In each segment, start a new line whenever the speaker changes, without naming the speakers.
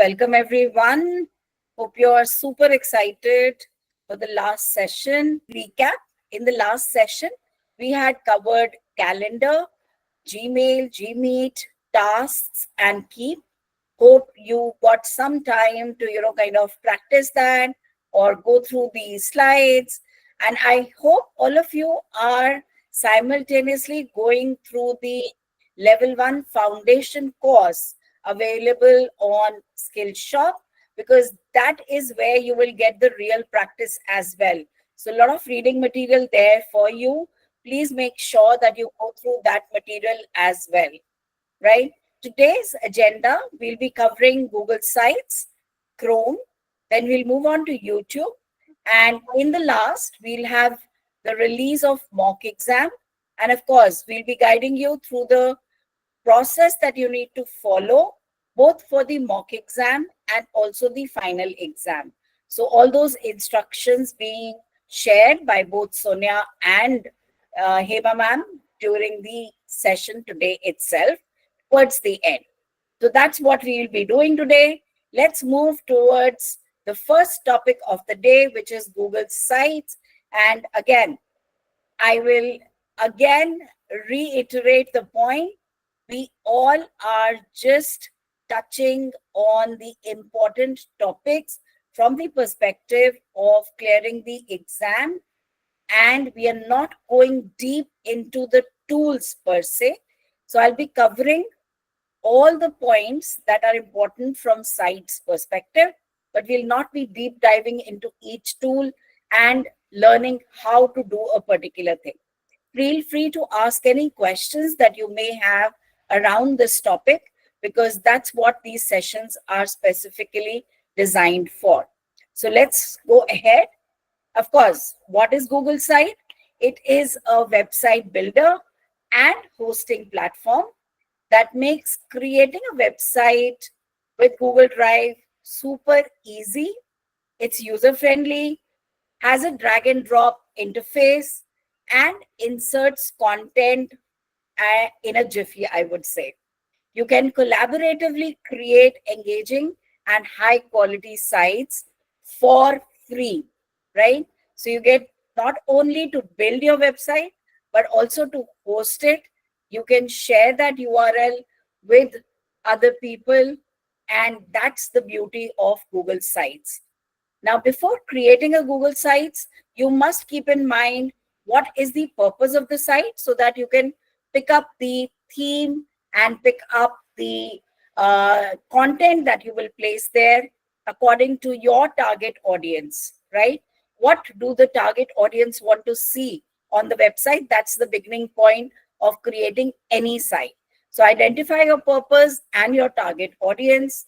Welcome everyone. Hope you are super excited for the last session. Recap. In the last session, we had covered calendar, Gmail, Gmeet, tasks, and Keep. Hope you got some time to, kind of practice that or go through the slides. And I hope all of you are simultaneously going through the level 1 foundation course available on Skillshop, because that is where you will get the real practice as well. So a lot of reading material there for you. Please make sure that you go through that material as well, right? Today's agenda, we'll be covering Google Sites, Chrome, then we'll move on to YouTube. And in the last, we'll have the release of mock exam. And of course, we'll be guiding you through the process that you need to follow, both for the mock exam and also the final exam. So all those instructions being shared by both Sonia and Hema ma'am during the session today itself towards the end. So that's what we will be doing today. Let's move towards the first topic of the day, which is Google Sites. And again, I will reiterate the point. We all are just touching on the important topics from the perspective of clearing the exam, and we are not going deep into the tools per se. So I'll be covering all the points that are important from sites perspective, but we'll not be deep diving into each tool and learning how to do a particular thing. Feel free to ask any questions that you may have around this topic, because that's what these sessions are specifically designed for. So let's go ahead. Of course, what is Google Site? It is a website builder and hosting platform that makes creating a website with Google Drive super easy. It's user-friendly, has a drag and drop interface, and inserts content in a jiffy, I would say. You can collaboratively create engaging and high quality sites for free, right? So you get not only to build your website, but also to host it. You can share that URL with other people, and that's the beauty of Google Sites. Now, before creating a Google Sites, you must keep in mind what is the purpose of the site, so that you can pick up the theme and pick up the content that you will place there according to your target audience, right? What do the target audience want to see on the website? That's the beginning point of creating any site. So identify your purpose and your target audience.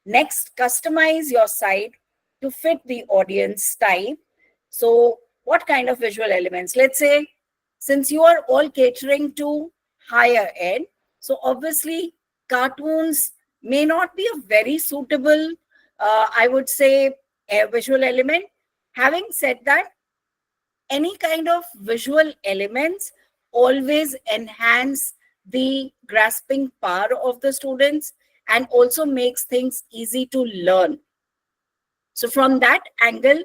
Next, customize your site to fit the audience type. So what kind of visual elements? Let's say, since you are all catering to higher end, so obviously cartoons may not be a very suitable, I would say, a visual element. Having said that, any kind of visual elements always enhance the grasping power of the students and also makes things easy to learn. So from that angle,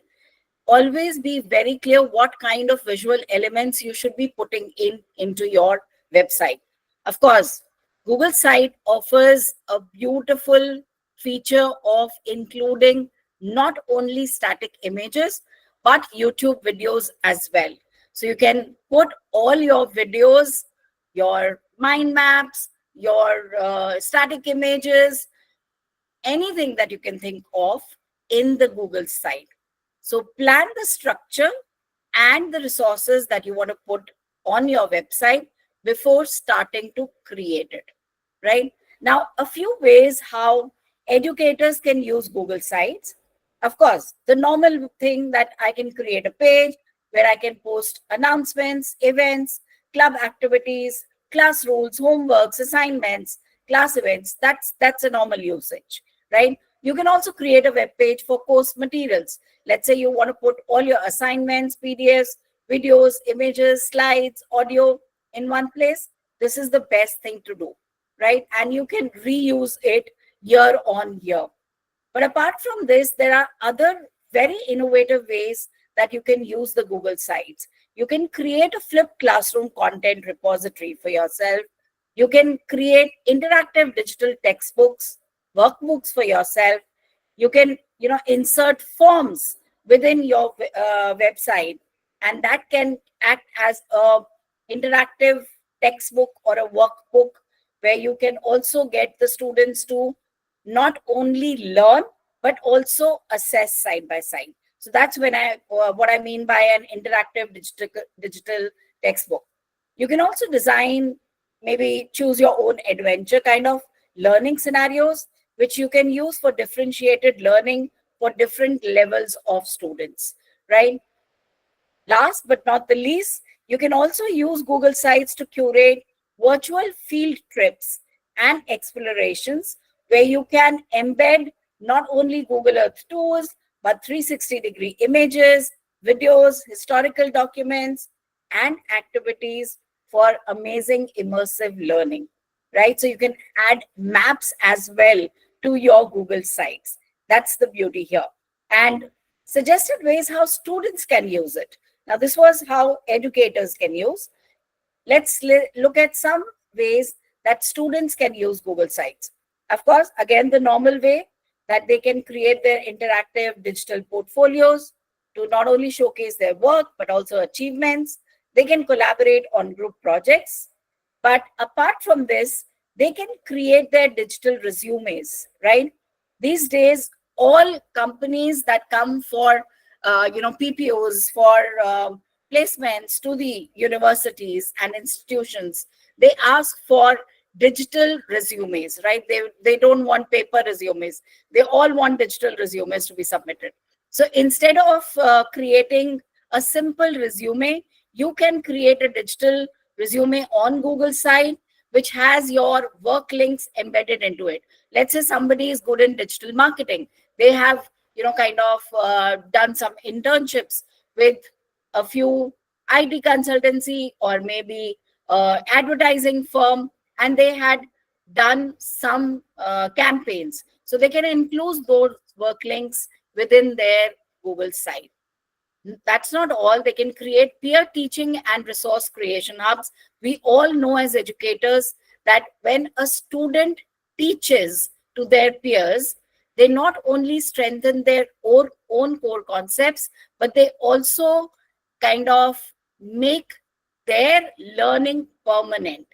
always be very clear what kind of visual elements you should be putting into your website. Of course, Google Site offers a beautiful feature of including not only static images, but YouTube videos as well. So you can put all your videos, your mind maps, your static images, anything that you can think of in the Google site. So plan the structure and the resources that you want to put on your website before starting to create it, right? Now, a few ways how educators can use Google Sites. Of course, the normal thing that I can create a page where I can post announcements, events, club activities, class rules, homeworks, assignments, class events. That's a normal usage, right? You can also create a web page for course materials. Let's say you want to put all your assignments, PDFs, videos, images, slides, audio in one place. This is the best thing to do, right? And you can reuse it year on year. But apart from this, there are other very innovative ways that you can use the Google Sites. You can create a flipped classroom content repository for yourself. You can create interactive digital textbooks, workbooks for yourself. You can, insert forms within your website, and that can act as a interactive textbook or a workbook where you can also get the students to not only learn but also assess side by side. So that's when I what I mean by an interactive digital textbook. You can also design, maybe choose your own adventure kind of learning scenarios, which you can use for differentiated learning for different levels of students, right? Last but not the least, you can also use Google Sites to curate virtual field trips and explorations where you can embed not only Google Earth tours, but 360-degree images, videos, historical documents, and activities for amazing immersive learning, right? So you can add maps as well to your Google Sites. That's the beauty here. And suggested ways how students can use it. Now, this was how educators can use. Let's look at some ways that students can use Google Sites. Of course, again, the normal way that they can create their interactive digital portfolios to not only showcase their work, but also achievements. They can collaborate on group projects. But apart from this, they can create their digital resumes, right? These days, all companies that come for, PPOs, for placements to the universities and institutions, they ask for digital resumes, right? They don't want paper resumes. They all want digital resumes to be submitted. So instead of creating a simple resume, you can create a digital resume on Google site, which has your work links embedded into it. Let's say somebody is good in digital marketing. They have, kind of done some internships with a few IT consultancy or maybe advertising firm, and they had done some campaigns. So they can include those work links within their Google site. That's not all. They can create peer teaching and resource creation hubs. We all know as educators that when a student teaches to their peers, they not only strengthen their own core concepts, but they also kind of make their learning permanent.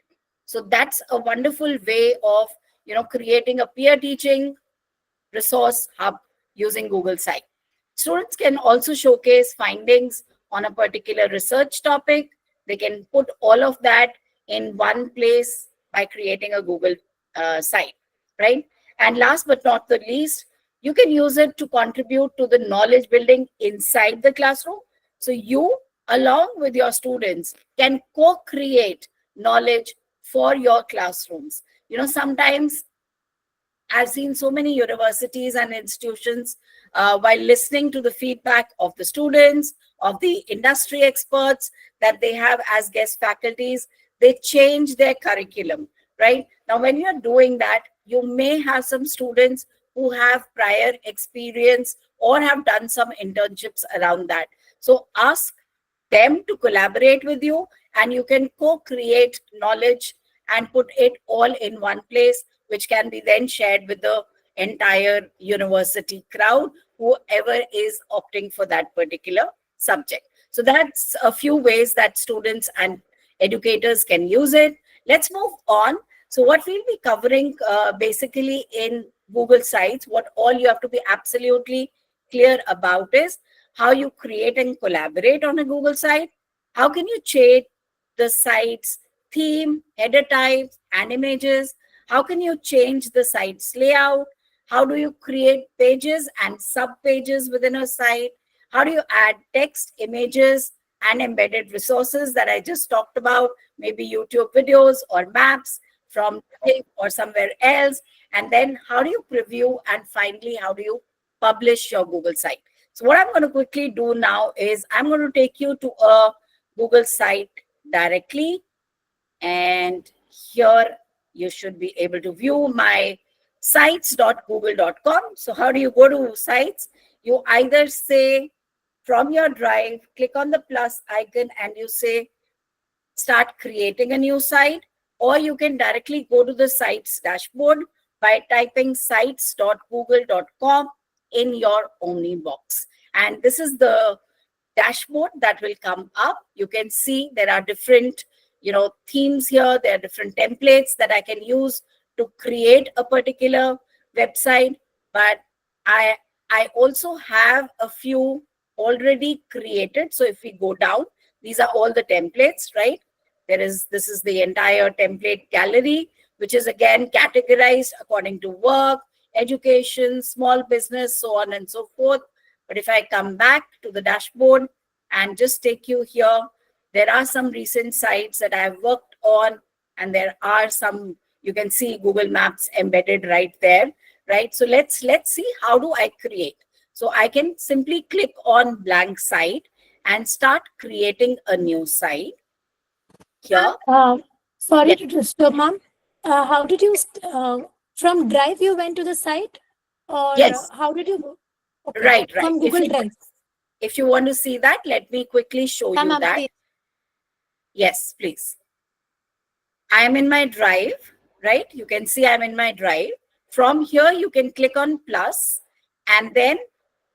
So that's a wonderful way of, creating a peer teaching resource hub using Google Site. Students can also showcase findings on a particular research topic. They can put all of that in one place by creating a Google site, right? And last but not the least, you can use it to contribute to the knowledge building inside the classroom. So you, along with your students, can co-create knowledge for your classrooms. Sometimes I've seen so many universities and institutions, while listening to the feedback of the students, of the industry experts that they have as guest faculties, they change their curriculum, right? Now, when you're doing that, you may have some students who have prior experience or have done some internships around that. So ask them to collaborate with you, and you can co-create knowledge and put it all in one place, which can be then shared with the entire university crowd, whoever is opting for that particular subject. So that's a few ways that students and educators can use it. Let's move on. So what we'll be covering basically in Google Sites, what all you have to be absolutely clear about is how you create and collaborate on a Google site. How can you change the site's theme, header types, and images? How can you change the site's layout? How do you create pages and sub pages within a site? How do you add text, images, and embedded resources that I just talked about, maybe YouTube videos or maps from or somewhere else? And then how do you preview? And finally, how do you publish your Google site? So what I'm going to quickly do now is I'm going to take you to a Google site directly. And here you should be able to view my sites.google.com. So how do you go to sites? You either say from your drive, click on the plus icon and you say start creating a new site, or you can directly go to the sites dashboard by typing sites.google.com in your Omni box. And this is the dashboard that will come up. You can see there are different, themes here. There are different templates that I can use to create a particular website. But I I also have a few already created. So if we go down, these are all the templates, right? This is the entire template gallery, which is again categorized according to work, education, small business, so on and so forth. But if I come back to the dashboard and just take you here, there are some recent sites that I've worked on, and there are some, you can see Google Maps embedded right there, right? So let's see, how do I create? So I can simply click on blank site and start creating a new site here.
Sorry
Yes,
to disturb, ma'am. How did you, from Drive, you went to the site? Or
yes,
how did you go? Okay,
right, right.
from Google Drive.
If you want to see that, let me quickly show
Yeah,
you
ma'am,
that.
please.
Yes, please. I am in my drive, right? You can see I'm in my drive. From here, you can click on plus and then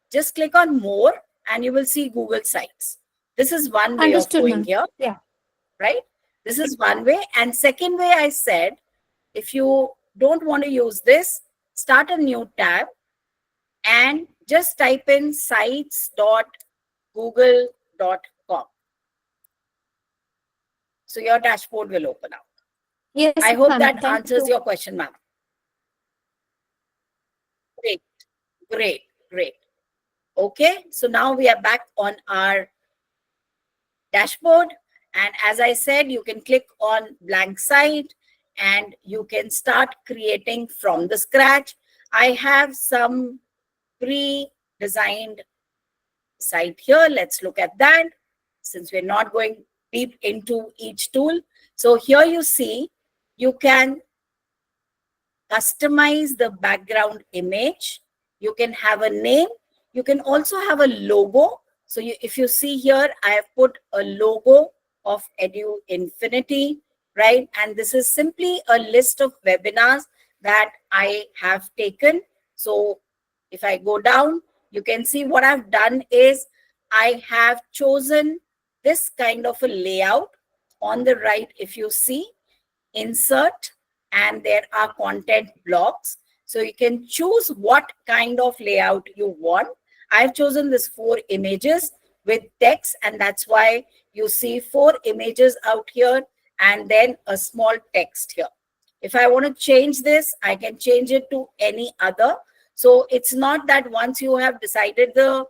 just click on more and you will see Google Sites. This is one way of
Understood,
going
ma'am.
here,
Yeah.
right? This is one way. And second way, I said, if you don't want to use this, start a new tab and just type in sites.google.com. So your dashboard will open up.
Yes,
I
ma'am.
hope that
Thank you.
answers your question, ma'am. Great, great, great. Okay, so now we are back on our dashboard. And as I said, you can click on blank site and you can start creating from the scratch. I have some pre-designed site here. Let's look at that since we're not going deep into each tool. So here you see, you can customize the background image. You can have a name. You can also have a logo. So if you see here, I have put a logo of Edu Infinity, right? And this is simply a list of webinars that I have taken. So if I go down, you can see what I've done is I have chosen this kind of a layout on the right. If you see, insert, and there are content blocks. So you can choose what kind of layout you want. I've chosen this 4 images with text, and that's why you see 4 images out here and then a small text here. If I want to change this, I can change it to any other. So it's not that once you have decided the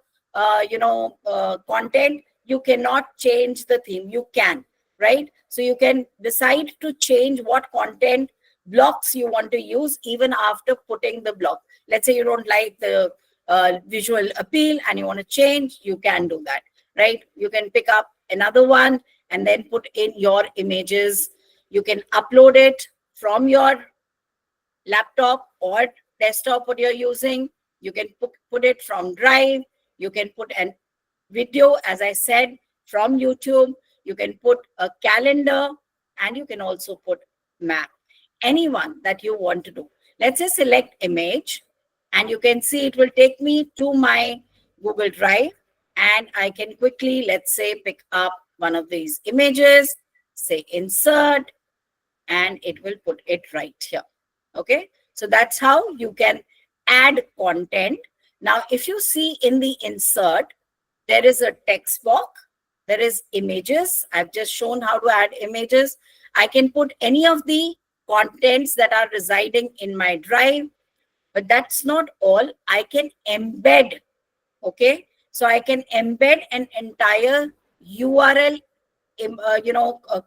content, you cannot change the theme. You can, right? So you can decide to change what content blocks you want to use even after putting the block. Let's say you don't like the visual appeal and you want to change, you can do that, right? You can pick up another one and then put in your images. You can upload it from your laptop or desktop, what you're using. You can put it from Drive. You can put an video, as I said, from YouTube. You can put a calendar and you can also put map. Anyone that you want to do. Let's say select image and you can see it will take me to my Google Drive and I can quickly, let's say, pick up one of these images, say insert, and it will put it right here. Okay, so that's how you can add content. Now, if you see in the insert, there is a text box, there is images. I've just shown how to add images. I can put any of the contents that are residing in my drive, but that's not all. I can embed. Okay, so I can embed an entire URL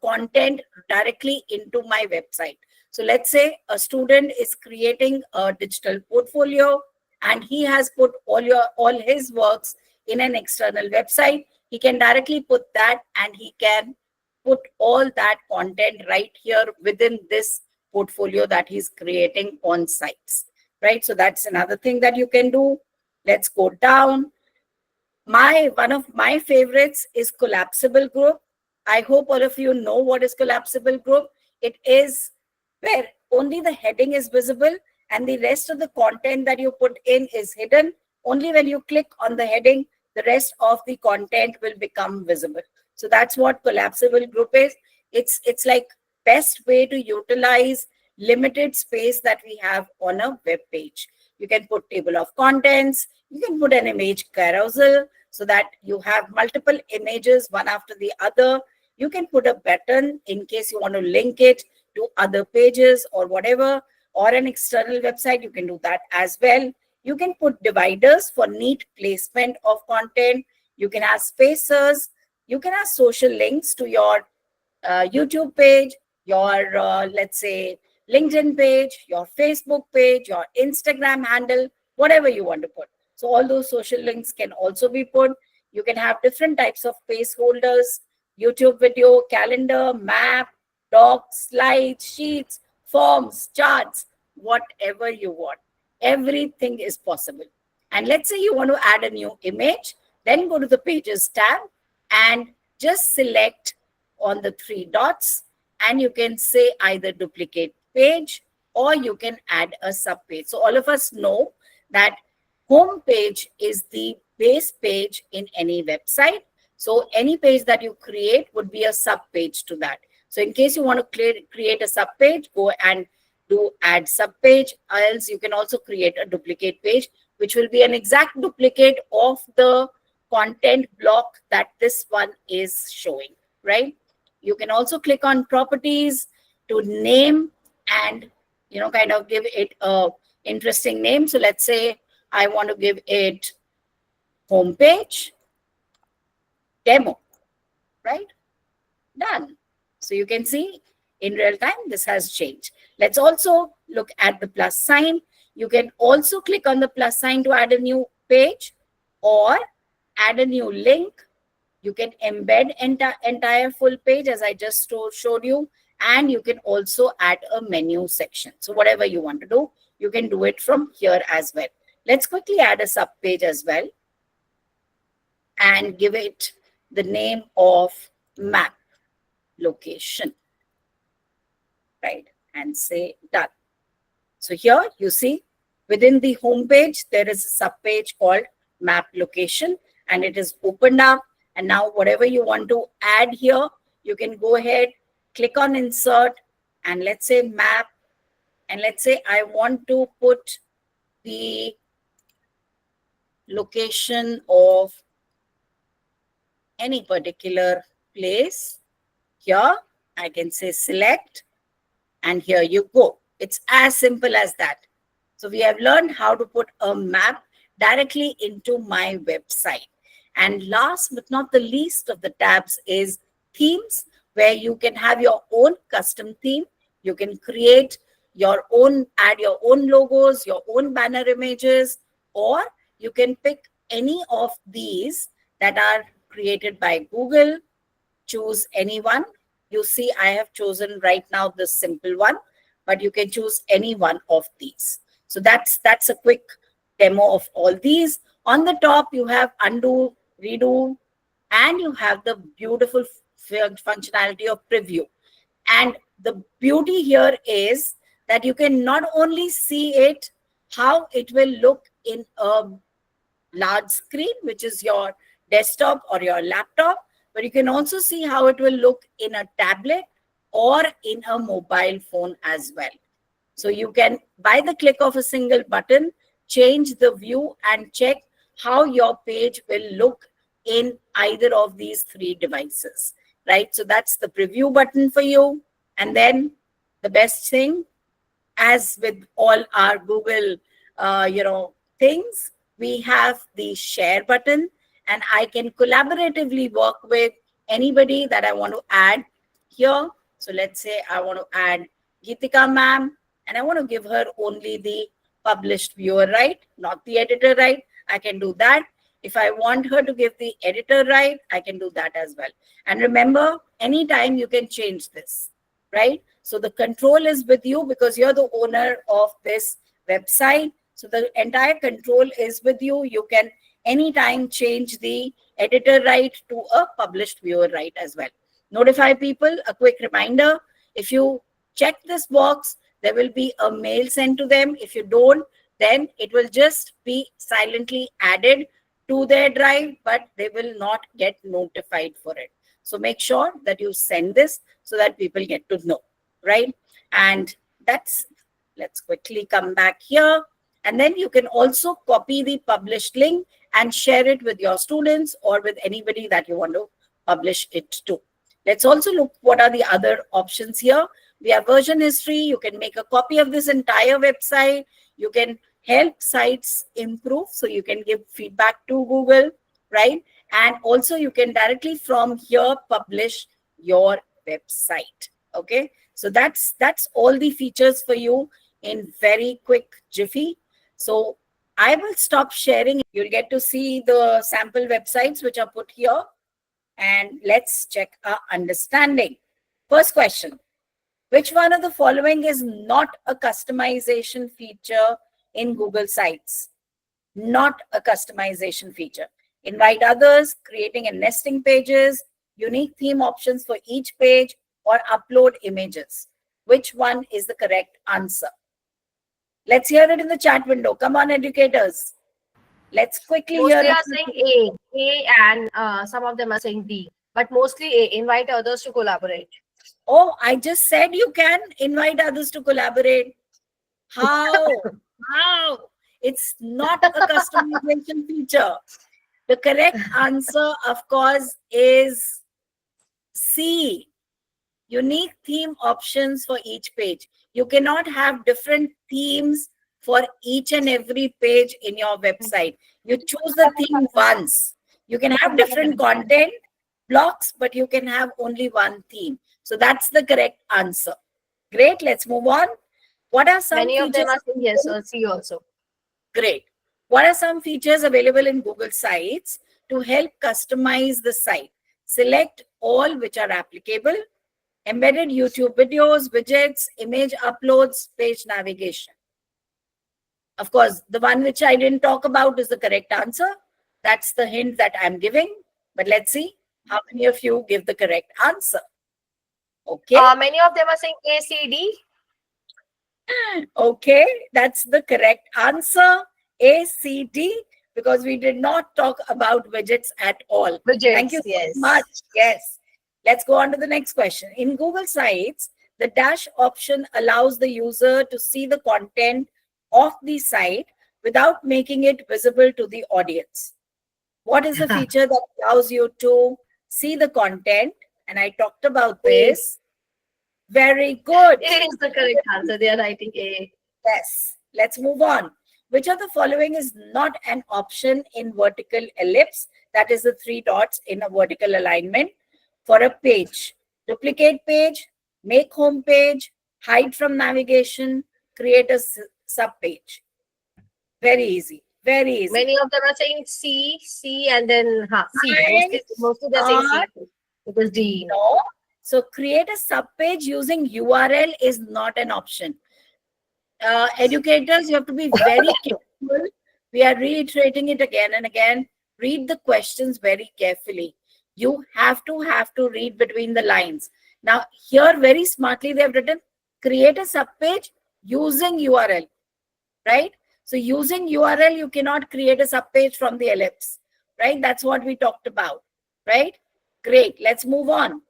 content directly into my website. So let's say a student is creating a digital portfolio and he has put all his works in an external website. He can directly put that and he can put all that content right here within this portfolio that he's creating on sites. right? So that's another thing that you can do. Let's go down. One of my favorites is collapsible group. I hope all of you know what is collapsible group. It is where only the heading is visible and the rest of the content that you put in is hidden. Only when you click on the heading, the rest of the content will become visible. So that's what collapsible group is. It's like best way to utilize limited space that we have on a web page. You can put table of contents, you can put an image carousel so that you have multiple images one after the other. You can put a button in case you want to link it to other pages or whatever, or an external website. You can do that as well. You can put dividers for neat placement of content. You can have spacers. You can have social links to your YouTube page, your, let's say, LinkedIn page, your Facebook page, your Instagram handle, whatever you want to put. So all those social links can also be put. You can have different types of placeholders, YouTube video, calendar, map, docs, slides, sheets, forms, charts, whatever you want. Everything is possible. And let's say you want to add a new image, then go to the Pages tab and just select on the three dots, and you can say either duplicate page or you can add a sub page. So all of us know that home page is the base page in any website. So any page that you create would be a sub page to that. So in case you want to create a sub page, go and do add sub page. Else you can also create a duplicate page, which will be an exact duplicate of the content block that this one is showing, right? You can also click on properties to name and, kind of give it a interesting name. So let's say I want to give it homepage demo, right? Done. So you can see in real time, this has changed. Let's also look at the plus sign. You can also click on the plus sign to add a new page or add a new link. You can embed entire full page as I just showed you. And you can also add a menu section. So whatever you want to do, you can do it from here as well. Let's quickly add a sub page as well and give it the name of map location, right? And say done. So here you see within the home page, there is a sub page called map location and it is opened up. And now whatever you want to add here, you can go ahead, click on insert and let's say map. And let's say I want to put the location of any particular place. Here I can say select and here you go. It's as simple as that. So we have learned how to put a map directly into my website. And last but not the least of the tabs is themes, where you can have your own custom theme. You can create your own, add your own logos, your own banner images, or you can pick any of these that are created by Google. Choose any one. You see, I have chosen right now the simple one, but you can choose any one of these. So that's a quick demo of all these. On the top, you have undo, redo, and you have the beautiful functionality of preview. And the beauty here is that you can not only see it, how it will look in a large screen, which is your desktop or your laptop, but you can also see how it will look in a tablet or in a mobile phone as well. So you can, by the click of a single button, change the view and check how your page will look in either of these three devices, right? So that's the preview button for you. And then the best thing, as with all our Google, things, we have the share button, and I can collaboratively work with anybody that I want to add here. So let's say I want to add Geetika ma'am, and I want to give her only the published viewer right, not the editor right. I can do that. If I want her to give the editor right, I can do that as well. And remember, anytime you can change this, right? So the control is with you because you're the owner of this website. So the entire control is with you. You can anytime change the editor right to a published viewer right as well. Notify people, a quick reminder. If you check this box, there will be a mail sent to them. If you don't, then it will just be silently added to their drive, but they will not get notified for it. So make sure that you send this so that people get to know, right? And that's, let's quickly come back here. And then you can also copy the published link and share it with your students or with anybody that you want to publish it to. Let's also look what are the other options here. We have version history. You can make a copy of this entire website. You can help sites improve. So you can give feedback to Google, right? And also you can directly from here publish your website. Okay. So that's all the features for you in very quick jiffy. So I will stop sharing. You'll get to see the sample websites which are put here. And let's check our understanding. First question. Which one of the following is not a customization feature in Google Sites? Not a customization feature. Invite others, creating and nesting pages, unique theme options for each page, or upload images. Which one is the correct answer? Let's hear it in the chat window. Come on, educators. Let's quickly hear
Mostly
it.
are saying A, and some of them are saying D, but mostly A. Invite others to collaborate.
Oh, I just said you can invite others to collaborate. How? How? It's not a customization feature. The correct answer, of course, is C. Unique theme options for each page. You cannot have different themes for each and every page in your website. You choose the theme once. You can have different content blocks, but you can have only one theme. So that's the correct answer. Great. Let's move on. What are some
Many of them
features?
are saying yes or C also.
Great. What are some features available in Google Sites to help customize the site? Select all which are applicable. Embedded YouTube videos, widgets, image uploads, page navigation. Of course, the one which I didn't talk about is the correct answer. That's the hint that I'm giving. But let's see how many of you give the correct answer. Okay.
Many of them are saying A, C, D.
Okay, that's the correct answer. A, C, D, because we did not talk about widgets at all. Thank you
Widgets,
so
yes.
much. Yes. Let's go on to the next question. In Google Sites, the dash option allows the user to see the content of the site without making it visible to the audience. What is the feature that allows you to see the content? And I talked about this. Very good.
A is the correct answer. They are writing A.
Yes. Let's move on. Which of the following is not an option in vertical ellipse? That is the three dots in a vertical alignment for a page. Duplicate page, make home page, hide from navigation, create a sub page. Very easy. Very easy.
Many of them are saying C, C, and then C. Mostly they're saying C. It is D.
No. So create a sub page using URL is not an option. Educators, you have to be very careful. We are reiterating it again and again. Read the questions very carefully. You have to read between the lines. Now, here very smartly they have written, create a subpage using URL, right? So using URL, you cannot create a subpage from the ellipse, right? That's what we talked about, right? Great. Let's move on.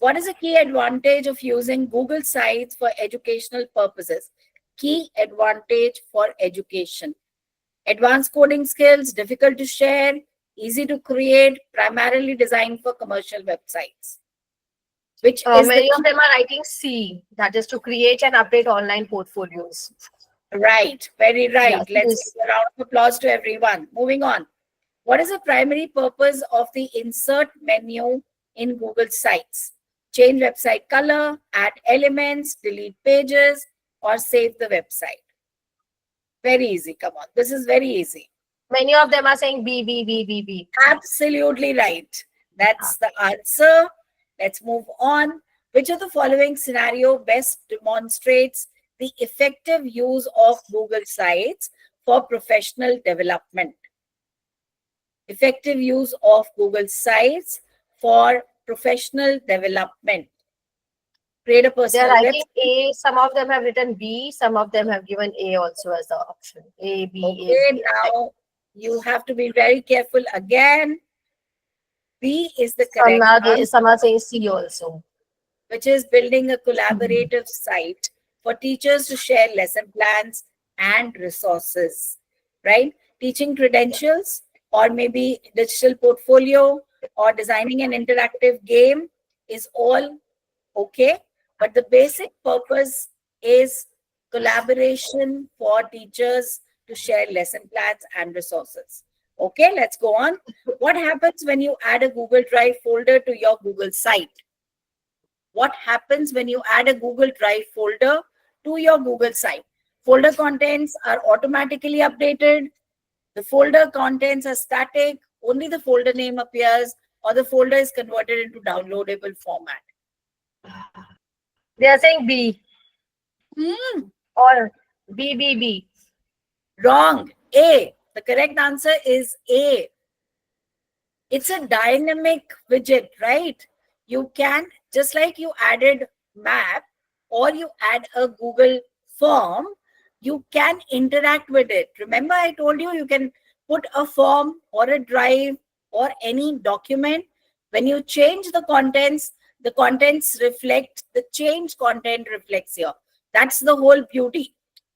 What is a key advantage of using Google Sites for educational purposes? Key advantage for education. Advanced coding skills, difficult to share, easy to create, primarily designed for commercial websites. Which is
many of them are writing C, that is to create and update online portfolios.
Right, very right.
Yeah,
Let's give a round of applause to everyone. Moving on. What is the primary purpose of the insert menu in Google Sites? Change website color, add elements, delete pages, or save the website. Very easy. Come on. This is very easy.
Many of them are saying B, B, B, B, B.
Absolutely right. That's the answer. Let's move on. Which of the following scenario best demonstrates the effective use of Google Sites for professional development. Effective use of Google Sites for professional development. Create a
They are
personal
writing
website.
A. Some of them have written B. Some of them have given A also as the option. A, B, A,
Okay,
B.
now you have to be very careful again. B is the
Some
correct
are,
answer,
some are saying C also.
which is building a collaborative site for teachers to share lesson plans and resources, right? Teaching credentials, or maybe digital portfolio, or designing an interactive game is all okay. But the basic purpose is collaboration for teachers to share lesson plans and resources. Okay, let's go on. What happens when you add a Google Drive folder to your Google site? What happens when you add a Google Drive folder to your Google site? Folder contents are automatically updated. The folder contents are static. Only the folder name appears, or the folder is converted into downloadable format.
They are saying B
Hmm,
or B, B, B.
wrong. A. The correct answer is A. It's a dynamic widget, right? You can, just like you added map or you add a Google form, you can interact with it. Remember, I told you you can put a form or a drive or any document. When you change the contents reflect, the change content reflects here. That's the whole beauty.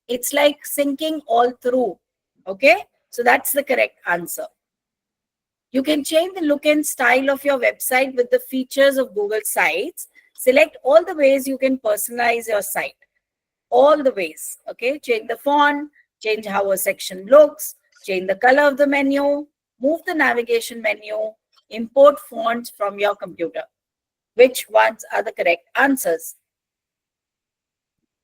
It's like syncing all through. Okay, so that's the correct answer. You can change the look and style of your website with the features of Google Sites. Select all the ways you can personalize your site. All the ways. Okay. Change the font, change how a section looks, change the color of the menu, move the navigation menu, import fonts from your computer. Which ones are the correct answers?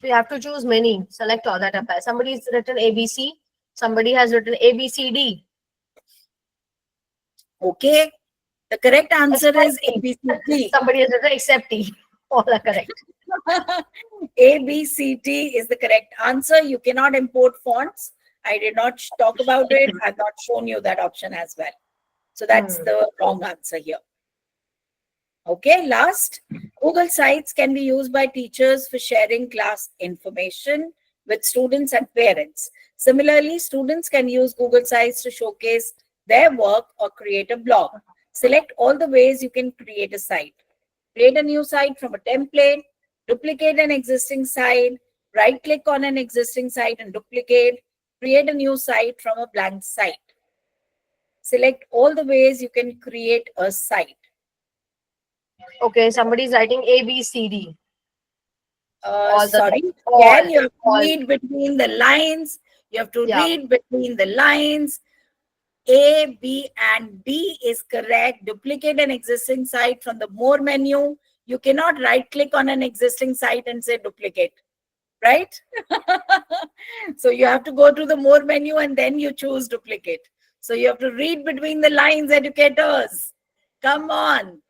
So you have to choose many. Select all that apply. Somebody's written ABC. Somebody has written ABCD.
Okay. The correct answer
Except
is
T.
ABCD.
Somebody has written except T. All are correct.
ABCT is the correct answer. You cannot import fonts. I did not talk about it. I've not shown you that option as well. So that's the wrong answer here. Okay, last. Google Sites can be used by teachers for sharing class information with students and parents. Similarly, students can use Google Sites to showcase their work or create a blog. Select all the ways you can create a site. Create a new site from a template, duplicate an existing site, right click on an existing site and duplicate, create a new site from a blank site. Select all the ways you can create a site.
Okay, somebody's writing ABCD. All the
Sorry,
all,
again, you have to
all.
read between the lines. You have to
Yeah.
read between the lines. A, B, and D is correct. Duplicate an existing site from the More menu. You cannot right click on an existing site and say duplicate, right? So you have to go to the More menu and then you choose duplicate. So you have to read between the lines, educators. Come on.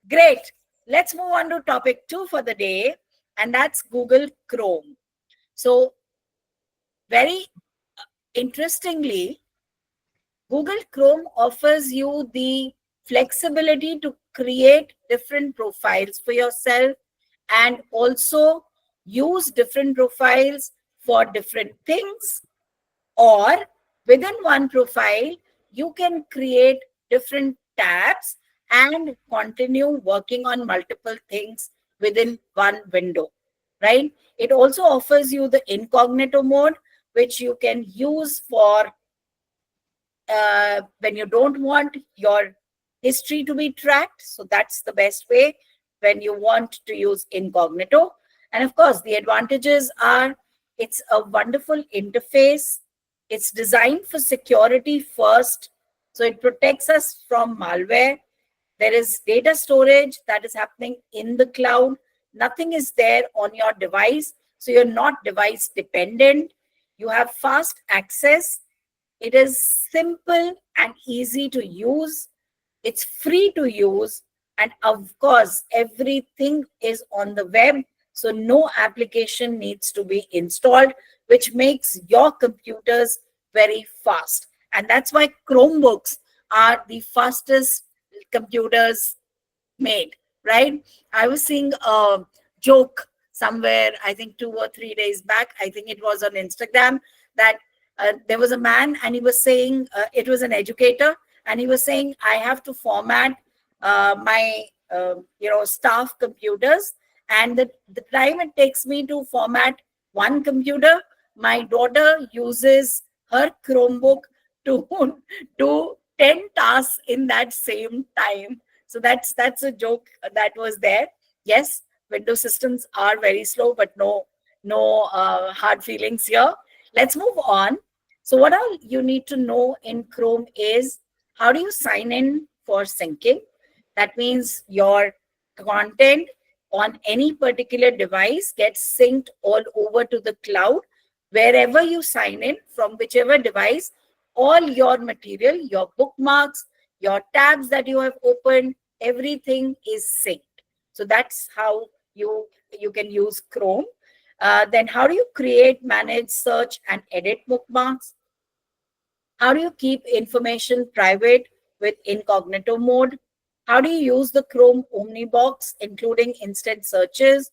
Great. Let's move on to topic 2 for the day, and that's Google Chrome. So, very interestingly, Google Chrome offers you the flexibility to create different profiles for yourself and also use different profiles for different things, or within one profile, you can create different tabs and continue working on multiple things within one window, right? It also offers you the incognito mode, which you can use for when you don't want your history to be tracked. So that's the best way when you want to use incognito. And of course, the advantages are it's a wonderful interface. It's designed for security first. So it protects us from malware. There is data storage that is happening in the cloud. Nothing is there on your device. So you're not device dependent. You have fast access. It is simple and easy to use. It's free to use. And of course, everything is on the web. So no application needs to be installed, which makes your computers very fast. And that's why Chromebooks are the fastest computers made, right? I was seeing a joke somewhere, I think 2 or 3 days back. I think it was on Instagram that there was a man and he was saying, it was an educator, and he was saying, I have to format my staff computers, and the time it takes me to format one computer, my daughter uses her Chromebook to do 10 tasks in that same time. So that's a joke that was there. Yes, Windows systems are very slow, but no hard feelings here. Let's move on. So what all you need to know in Chrome is, how do you sign in for syncing? That means your content on any particular device gets synced all over to the cloud. Wherever you sign in, from whichever device, all your material, your bookmarks, your tabs that you have opened, everything is synced. So that's how you can use Chrome. Then how do you create, manage, search, and edit bookmarks? How do you keep information private with incognito mode? How do you use the Chrome Omnibox, including instant searches?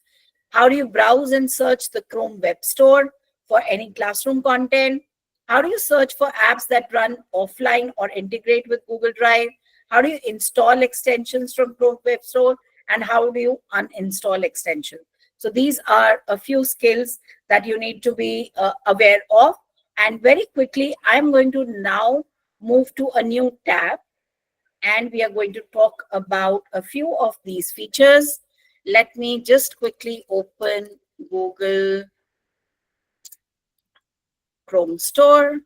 How do you browse and search the Chrome Web Store for any classroom content? How do you search for apps that run offline or integrate with Google Drive? How do you install extensions from Chrome Web Store? And how do you uninstall extensions? So these are a few skills that you need to be aware of. And very quickly, I'm going to now move to a new tab, and we are going to talk about a few of these features. Let me just quickly open Google Chrome Store,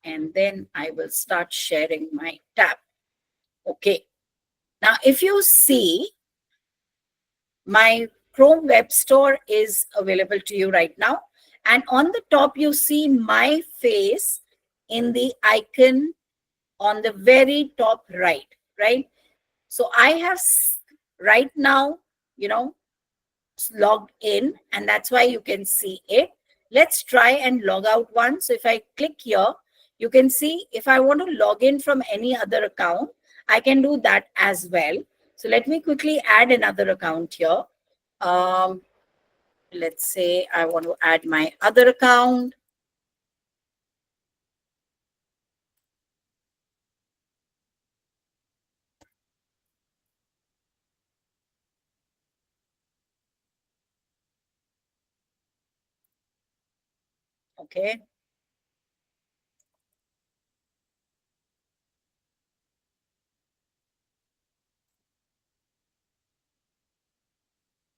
and then I will start sharing my tab. Okay. Now, if you see, my Chrome Web Store is available to you right now. And on the top, you see my face in the icon on the very top right? So I have right now, logged in, and that's why you can see it. Let's try and log out once. So if I click here, you can see if I want to log in from any other account, I can do that as well. So let me quickly add another account here. Let's say I want to add my other account. Okay.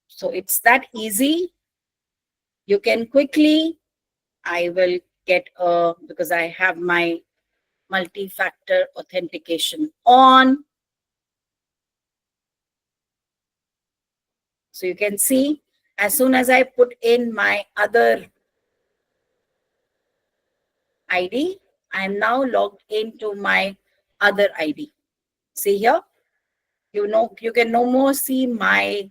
So it's that easy. You can quickly, I will get because I have my multi-factor authentication on. So you can see, as soon as I put in my other ID, I am now logged into my other ID. See here, you can no more see my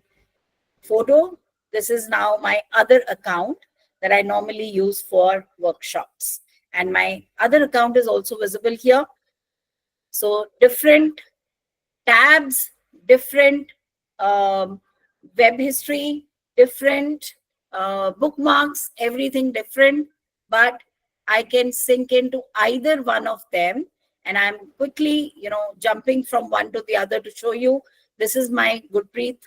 photo. This is now my other account that I normally use for workshops. And my other account is also visible here. So different tabs, different web history, different bookmarks, everything different, but I can sync into either one of them. And I'm quickly, jumping from one to the other to show you. This is my Gurpreet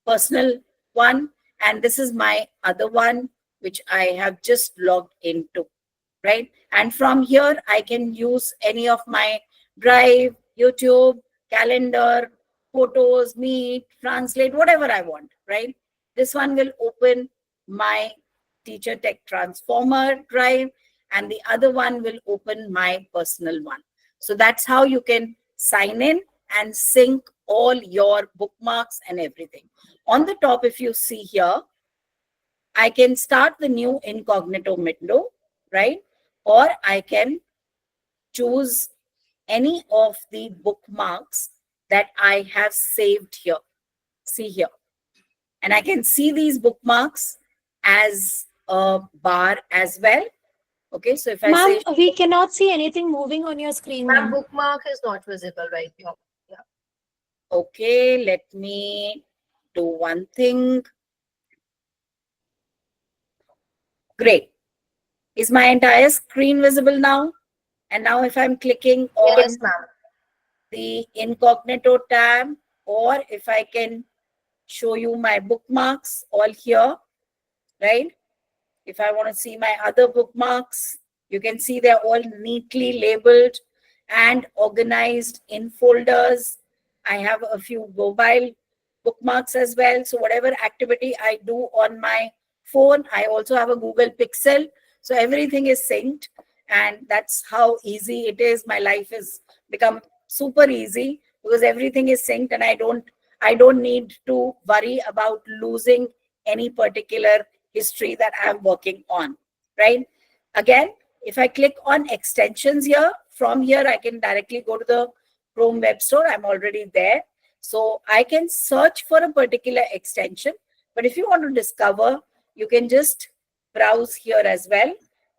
personal one, and this is my other one, which I have just logged into, right? And from here, I can use any of my Drive, YouTube, calendar, photos, meet, translate, whatever I want, right? This one will open my Teacher Tech Transformer Drive, and the other one will open my personal one. So that's how you can sign in and sync all your bookmarks and everything. On the top, if you see here, I can start the new incognito window, right? Or I can choose any of the bookmarks that I have saved here. See here. And I can see these bookmarks as a bar as well. Okay, so if I
Ma'am,
say,
we cannot see anything moving on your screen,
Ma'am,
ma'am.
bookmark is not visible right here. Yeah.
okay, let me do one thing. Great. Is my entire screen visible now? And now if I'm clicking
Yes,
on
ma'am.
the incognito tab, or if I can show you my bookmarks all here, right? If I want to see my other bookmarks, you can see they're all neatly labeled and organized in folders. I have a few mobile bookmarks as well. So whatever activity I do on my phone, I also have a Google Pixel. So everything is synced, and that's how easy it is. My life has become super easy because everything is synced, and I don't need to worry about losing any particular history that I'm working on, right? Again, if I click on extensions here, from here, I can directly go to the Chrome Web Store. I'm already there. So I can search for a particular extension. But if you want to discover, you can just browse here as well.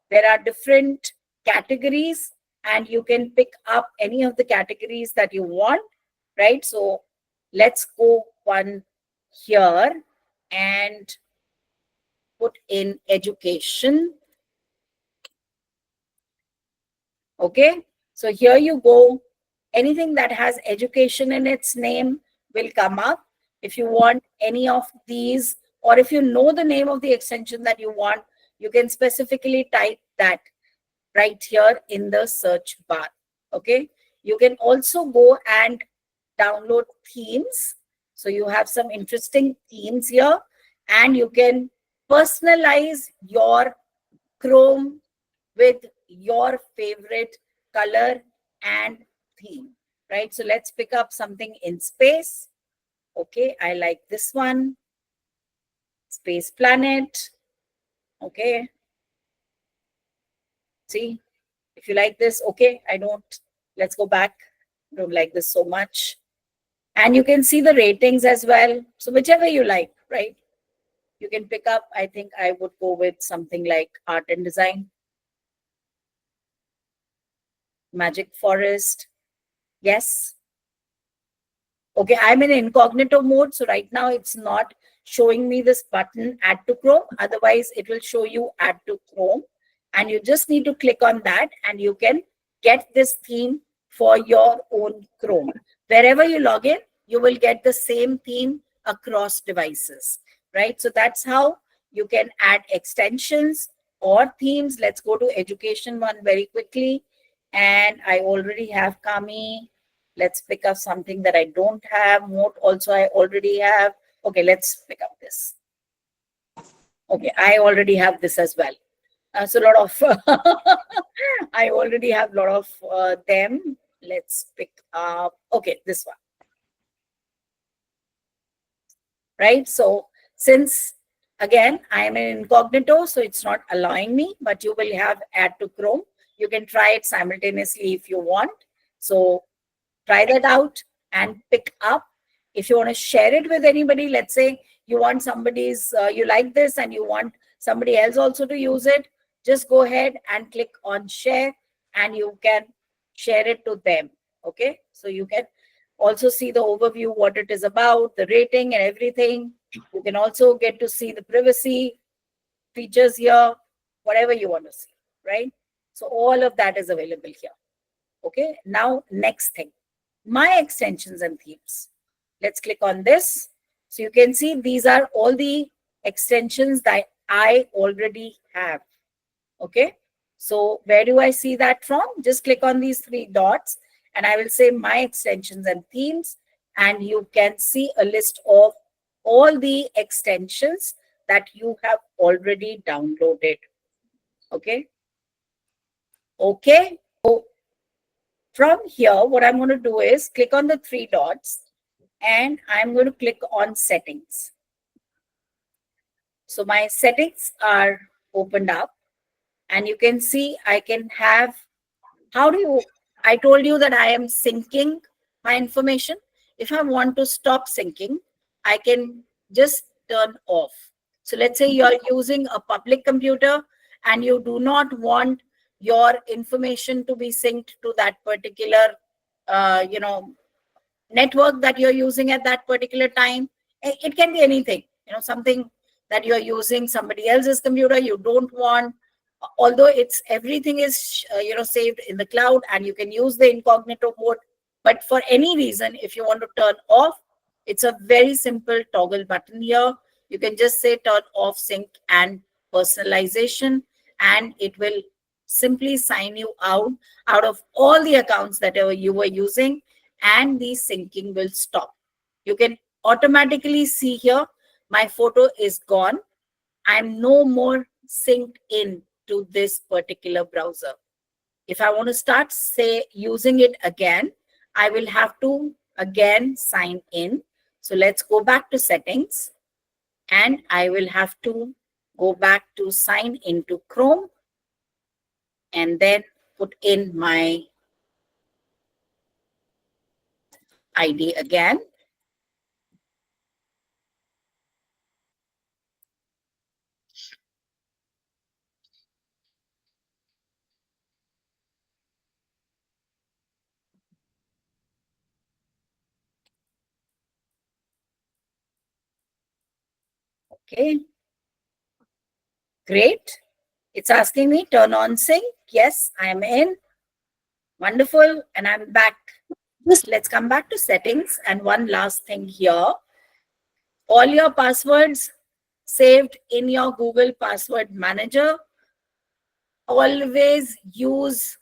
There are different categories, and you can pick up any of the categories that you want, right? So let's go one here and put in education. Okay, so here you go. Anything that has education in its name will come up. If you want any of these, or if you know the name of the extension that you want, you can specifically type that right here in the search bar. Okay, you can also go and download themes. So you have some interesting themes here, and you can personalize your Chrome with your favorite color and theme, right? So let's pick up something in space. Okay, I like this one, Space Planet. Okay, see, if you like this, okay, I don't, let's go back. I don't like this so much. And you can see the ratings as well. So whichever you like, right? You can pick up, I think I would go with something like art and design, Magic Forest. Yes. Okay, I'm in incognito mode. So right now it's not showing me this button add to Chrome. Otherwise, it will show you add to Chrome. And you just need to click on that and you can get this theme for your own Chrome. Wherever you log in, you will get the same theme across devices, right? So that's how you can add extensions or themes. Let's go to education one very quickly. And I already have Kami. Let's pick up something that I don't have. Moat also I already have. Okay, let's pick up this. Okay, I already have this as well. So a lot of, I already have a lot of them. Let's pick up, okay, this one. Right, so since again, I am in incognito, so it's not allowing me, but you will have add to Chrome. You can try it simultaneously if you want. So try that out and pick up. If you want to share it with anybody, let's say you want somebody's, you like this and you want somebody else also to use it, just go ahead and click on share and you can share it to them. Okay, so you can also see the overview, what it is about, the rating and everything. You can also get to see the privacy features here, whatever you want to see, right? So all of that is available here. Okay, now next thing, my extensions and themes. Let's click on this. So you can see these are all the extensions that I already have. Okay, so where do I see that from? Just click on these three dots and I will say my extensions and themes, and you can see a list of all the extensions that you have already downloaded. Okay. Okay. So from here, what I'm going to do is click on the three dots and I'm going to click on settings. So my settings are opened up and you can see I can have, I told you that I am syncing my information. if I want to stop syncing, I can just turn off. So let's say you're using a public computer and you do not want your information to be synced to that particular, uh, you know, network that you're using at that particular time. It can be anything, something that you're using somebody else's computer you don't want, although it's everything is saved in the cloud and you can use the incognito mode. But for any reason, if you want to turn off, it's a very simple toggle button here. You can just say turn off sync and personalization, and it will simply sign you out of all the accounts that you were using, and the syncing will stop. You can automatically see here, my photo is gone. I'm no more synced in to this particular browser. If I want to start, say, using it again, I will have to again sign in. So let's go back to settings, and I will have to go back to sign into Chrome and then put in my ID again. Okay, great. It's asking me turn on sync. Yes, I am in. Wonderful. And I'm back. Let's come back to settings. And one last thing here. All your passwords saved in your Google Password Manager. Always use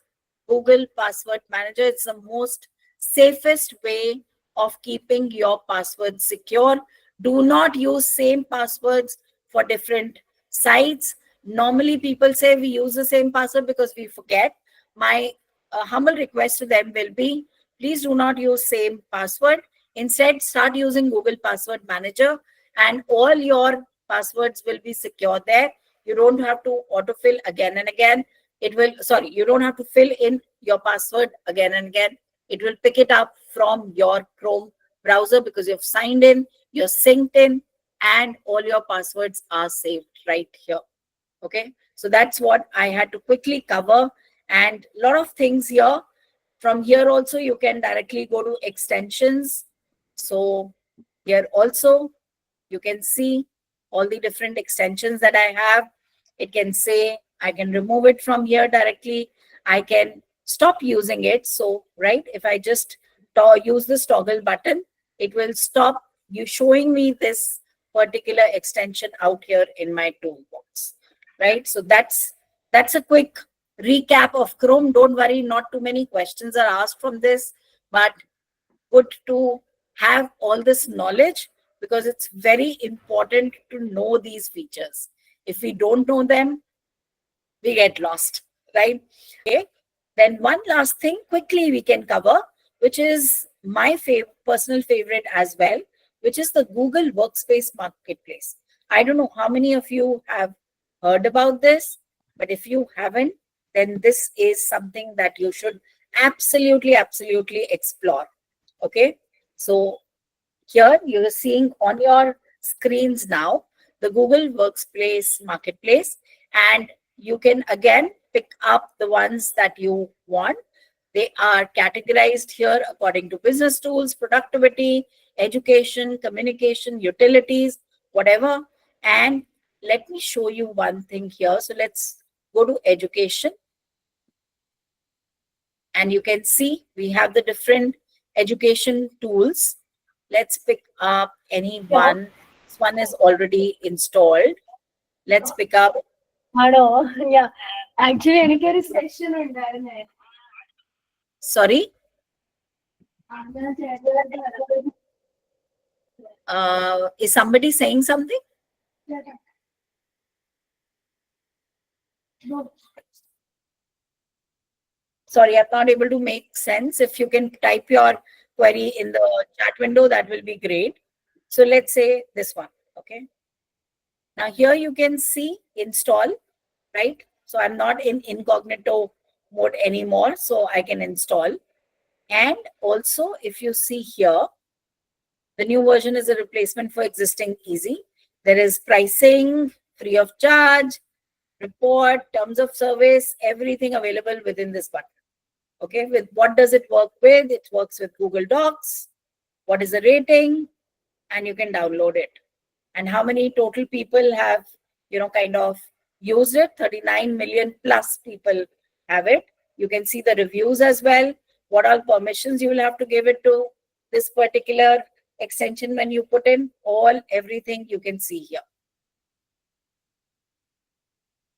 Google Password Manager. It's the most safest way of keeping your passwords secure. Do not use same passwords for different sites. Normally, people say we use the same password because we forget. My humble request to them will be, please do not use same password. Instead, start using Google Password Manager, and all your passwords will be secure there. You don't have to autofill again and again. You don't have to fill in your password again and again. It will pick it up from your Chrome browser because you've signed in, you're synced in, and all your passwords are saved right here. Okay, so that's what I had to quickly cover, and a lot of things here. From here also, you can directly go to extensions. So here also, you can see all the different extensions that I have. It can say I can remove it from here directly. I can stop using it. So, right, if I just use this toggle button, it will stop you showing me this particular extension out here in my toolbox, right? So that's a quick recap of Chrome. Don't worry, not too many questions are asked from this, but good to have all this knowledge because it's very important to know these features. If we don't know them, we get lost, right? Okay. Then one last thing quickly we can cover, which is my personal favorite as well, which is the Google Workspace Marketplace. I don't know how many of you have heard about this, but if you haven't, then this is something that you should absolutely explore. Okay. So here you're seeing on your screens now the Google Workspace Marketplace, and you can again pick up the ones that you want. They are categorized here according to business tools, productivity, education, communication, utilities, whatever. And let me show you one thing here. So let's go to education. And you can see we have the different education tools. Let's pick up any one. This one is already installed. Let's pick up.
Yeah. Actually, എനിക്കൊരു session ഉണ്ടായിരുന്നേ.
Sorry. Is somebody saying something? Sorry, I'm not able to make sense. If you can type your query in the chat window, that will be great. So let's say this one. Okay. Now here you can see install, right? So I'm not in incognito mode anymore. So I can install. And also if you see here, The new version is a replacement for existing Easy. There is pricing, free of charge, report, terms of service, everything available within this button. Okay, with what does it work with? It works with Google Docs. What is the rating? And you can download it. And how many total people have, kind of used it? 39 million plus people have it. You can see the reviews as well. What all permissions you will have to give it to this particular extension when you put in everything you can see here.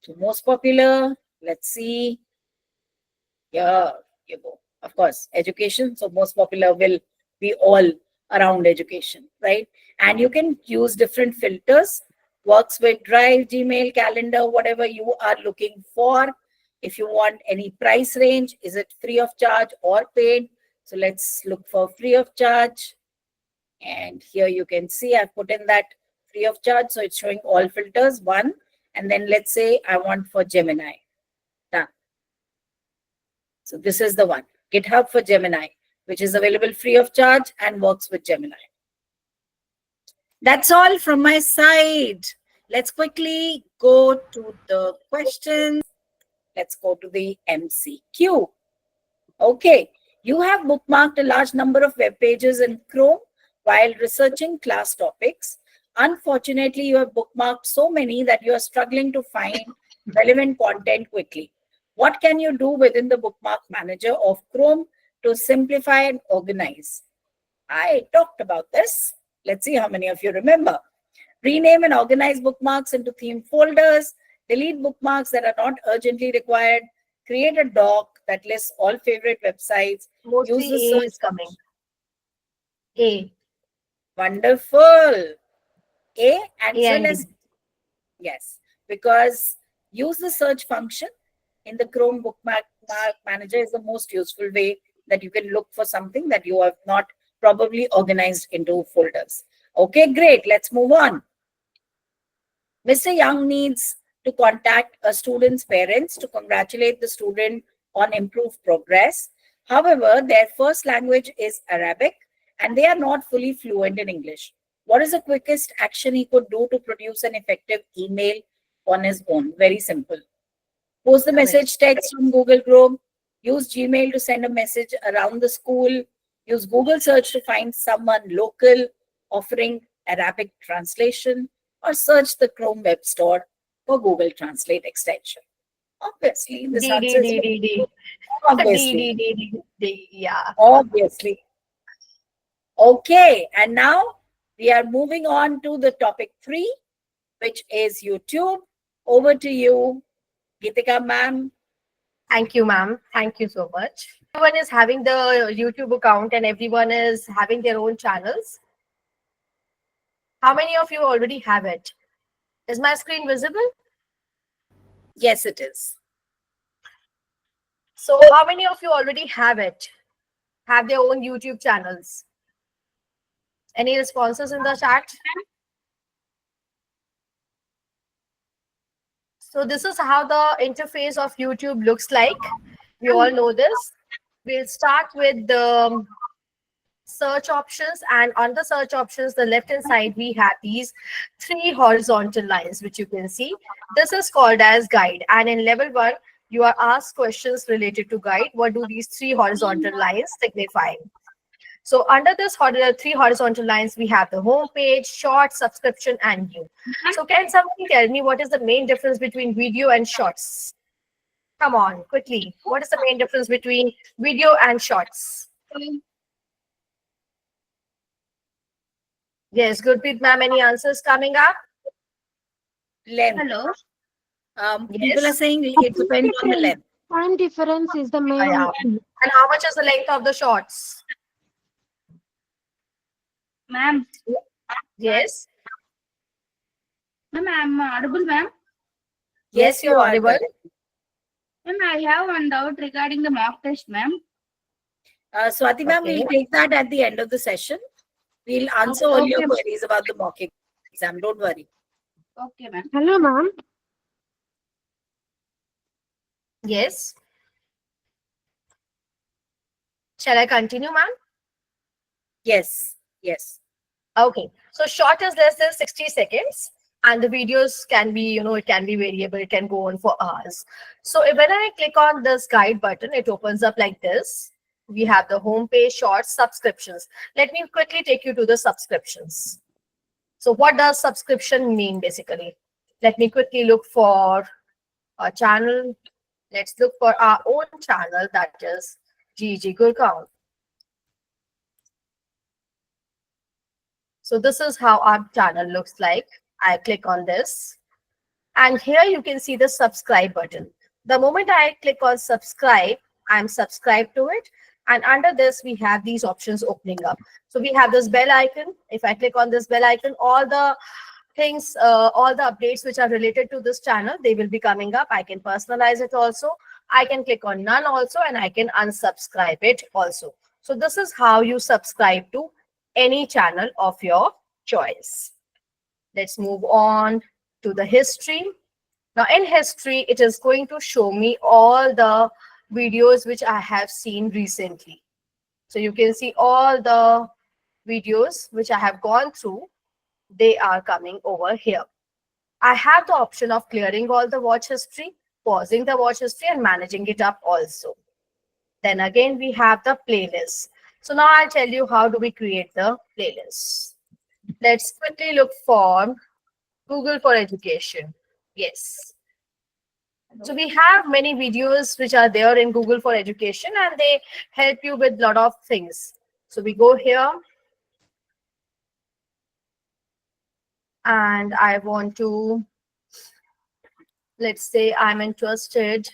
So most popular, let's see. Here you go. Of course, education. So most popular will be all around education, right? And you can use different filters. Works with Drive, Gmail, Calendar, whatever you are looking for. If you want any price range, is it free of charge or paid? So let's look for free of charge. And here you can see I've put in that free of charge. So it's showing all filters, one. And then let's say I want for Gemini. Done. So this is the one, GitHub for Gemini, which is available free of charge and works with Gemini. That's all from my side. Let's quickly go to the questions. Let's go to the MCQ. Okay, you have bookmarked a large number of web pages in Chrome while researching class topics. Unfortunately, you have bookmarked so many that you are struggling to find relevant content quickly. What can you do within the bookmark manager of Chrome to simplify and organize? I talked about this. Let's see how many of you remember. Rename and organize bookmarks into theme folders. Delete bookmarks that are not urgently required. Create a doc that lists all favorite websites.
Mostly
Use the
A
search
is coming. A.
Wonderful. A and
A
so
and
let's,
D.
yes, because use the search function in the Chrome Bookmark Manager is the most useful way that you can look for something that you have not probably organized into folders. Okay, great. Let's move on. Mr. Young needs to contact a student's parents to congratulate the student on improved progress. However, their first language is Arabic and they are not fully fluent in English. What is the quickest action he could do to produce an effective email on his own? Very simple. Post the message text on Google Chrome. Use Gmail to send a message around the school. Use Google search to find someone local offering Arabic translation, or search the Chrome Web Store for Google Translate extension. Obviously, this
D,
answer
D,
is
D, D, D.
obviously.
D, D, D, D, D. Yeah.
Obviously. Okay, and now we are moving on to the topic 3, which is YouTube. Over to you, Geetika ma'am.
Thank you, ma'am. Thank you so much. Everyone is having the YouTube account and everyone is having their own channels. How many of you already have it? Is my screen visible?
Yes, it is.
So how many of you already have it? Have their own YouTube channels? Any responses in the chat? So this is how the interface of YouTube looks like. We all know this. We'll start with the search options, and on the search options, the left hand side, we have these 3 horizontal lines, which you can see. This is called as guide, and in level 1, you are asked questions related to guide. What do these 3 horizontal lines signify? So under this 3 horizontal lines, we have the home page, short, subscription, and new. So can somebody tell me what is the main difference between video and shorts? Come on, quickly. What is the main difference between video and shorts? Yes, Gurpreet ma'am, any answers coming up?
Length.
Hello.
People are
Yes.
saying it depends on the length.
Time difference is the main.
Yeah. And how much is the length of the shorts?
Ma'am,
Yes.
ma'am, I'm audible, ma'am.
Yes, you're audible.
Ma'am, I have one doubt regarding the mock test, ma'am.
Swati ma'am,
Okay.
we'll take that at the end of the session. We'll answer all your
Okay.
queries about the mock exam. Don't worry.
Okay, ma'am.
Hello, ma'am.
Yes. Shall I continue, ma'am?
Yes, yes.
Okay, so short is less than 60 seconds, and the videos can be, it can be variable, it can go on for hours. So when I click on this guide button, it opens up like this. We have the home page, shorts, subscriptions. Let me quickly take you to the subscriptions. So what does subscription mean basically? Let me quickly look for a channel. Let's look for our own channel, that is GG Gurgaon. So this is how our channel looks like. I click on this, and here you can see the subscribe button. The moment I click on subscribe, I'm subscribed to it. And under this, we have these options opening up. So we have this bell icon. If I click on this bell icon, all the things, all the updates which are related to this channel, they will be coming up. I can personalize it also. I can click on none also, and I can unsubscribe it also. So this is how you subscribe to any channel of your choice. Let's move on to the history. Now in history, it is going to show me all the videos which I have seen recently. So you can see all the videos which I have gone through, they are coming over here. I have the option of clearing all the watch history, pausing the watch history, and managing it up also. Then again, we have the playlist. So now I'll tell you how do we create the playlist. Let's quickly look for Google for Education. Yes. So we have many videos which are there in Google for Education, and they help you with a lot of things. So we go here, and I want to, let's say I'm interested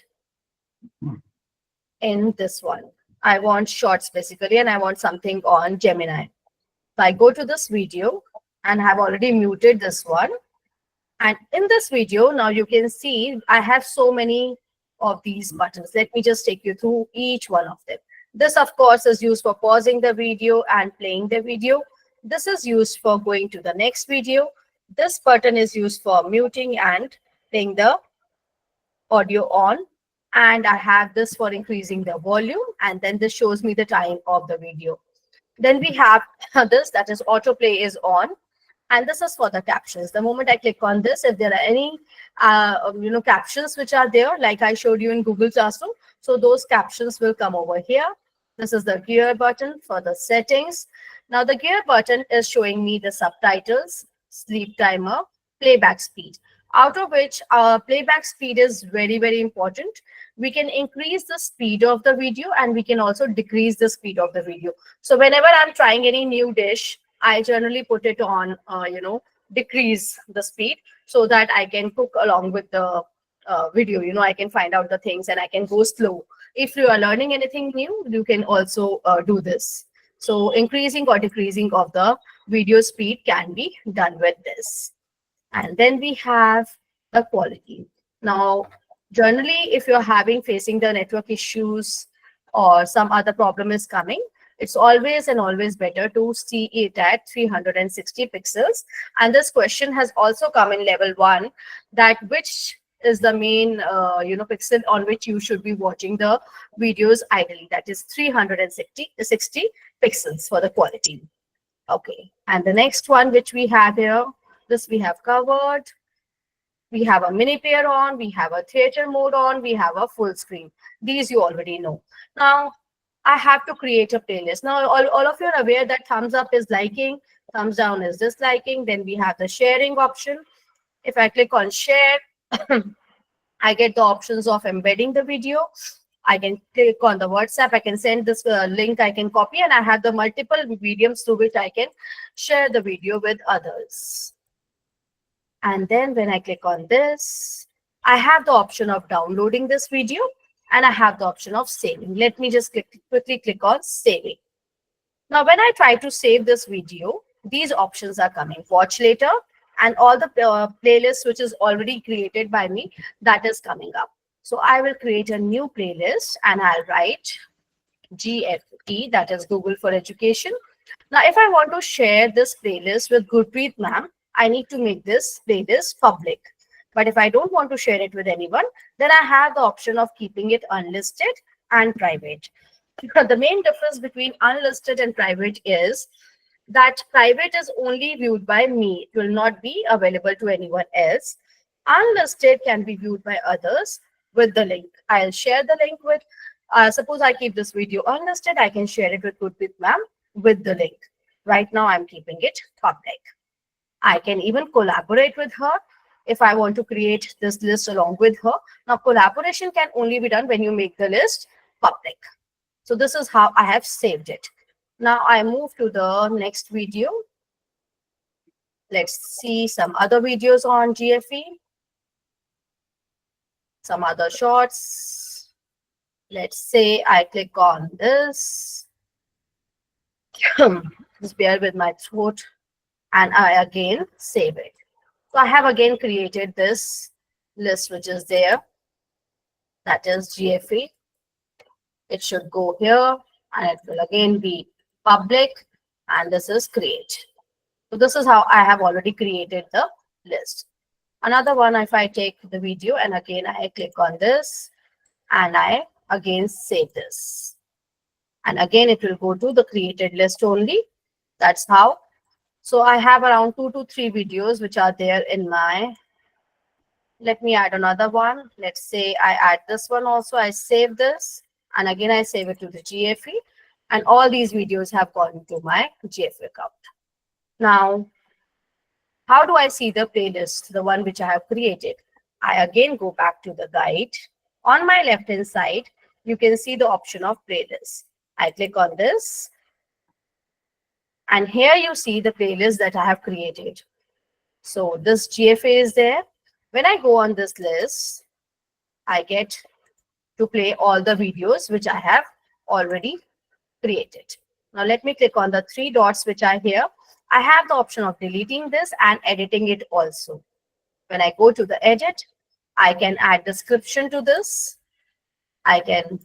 in this one. I want shorts basically, and I want something on Gemini. So I go to this video, and have already muted this one. And in this video, now you can see I have so many of these buttons. Let me just take you through each one of them. This, of course, is used for pausing the video and playing the video. This is used for going to the next video. This button is used for muting and playing the audio on. And I have this for increasing the volume. And then this shows me the time of the video. Then we have this, that is autoplay is on. And this is for the captions. The moment I click on this, if there are any captions which are there, like I showed you in Google Classroom, so those captions will come over here. This is the gear button for the settings. Now the gear button is showing me the subtitles, sleep timer, playback speed, out of which playback speed is very, very important. We can increase the speed of the video, and we can also decrease the speed of the video. So whenever I'm trying any new dish, I generally put it on, decrease the speed, so that I can cook along with the video. I can find out the things, and I can go slow. If you are learning anything new, you can also do this. So increasing or decreasing of the video speed can be done with this. And then we have the quality. Now, generally, if you're facing the network issues or some other problem is coming, it's always and always better to see it at 360 pixels. And this question has also come in level 1, that which is the main pixel on which you should be watching the videos ideally. That is 360 pixels for the quality. Okay, and the next one which we have here, this we have covered. We have a mini pair on, we have a theater mode on, we have a full screen. These you already know. Now, I have to create a playlist. Now, all of you are aware that thumbs up is liking, thumbs down is disliking. Then we have the sharing option. If I click on share, I get the options of embedding the video. I can click on the WhatsApp. I can send this link, I can copy, and I have the multiple mediums through which I can share the video with others. And then when I click on this, I have the option of downloading this video, and I have the option of saving. Let me just quickly click on saving. Now, when I try to save this video, these options are coming. Watch later, and all the playlists which is already created by me, that is coming up. So I will create a new playlist, and I'll write GFE, that is Google for Education. Now, if I want to share this playlist with Gurpreet ma'am, I need to make this playlist public. But if I don't want to share it with anyone, then I have the option of keeping it unlisted and private. The main difference between unlisted and private is that private is only viewed by me. It will not be available to anyone else. Unlisted can be viewed by others with the link. I'll share the link with, suppose I keep this video unlisted, I can share it with Gurpreet ma'am with the link. Right now, I'm keeping it public. I can even collaborate with her if I want to create this list along with her. Now, collaboration can only be done when you make the list public. So this is how I have saved it. Now I move to the next video. Let's see some other videos on GFE. Some other shorts. Let's say I click on this. Just bear with my throat. And I again save it. So I have again created this list which is there. That is GFE. It should go here and it will again be public, and this is create. So this is how I have already created the list. Another one, if I take the video and again I click on this and I again save this. And again it will go to the created list only. That's how. So I have around 2 to 3 videos which are there in my, let me add another one. Let's say I add this one also. I save this and again I save it to the GFE, and all these videos have gone to my GFE account. Now, how do I see the playlist, the one which I have created? I again go back to the guide. On my left hand side, you can see the option of playlist. I click on this, and here you see the playlist that I have created. So this GFA is there. When I go on this list, I get to play all the videos which I have already created. Now let me click on the 3 dots which are here. I have the option of deleting this and editing it also. When I go to the edit, I can add description to this. I can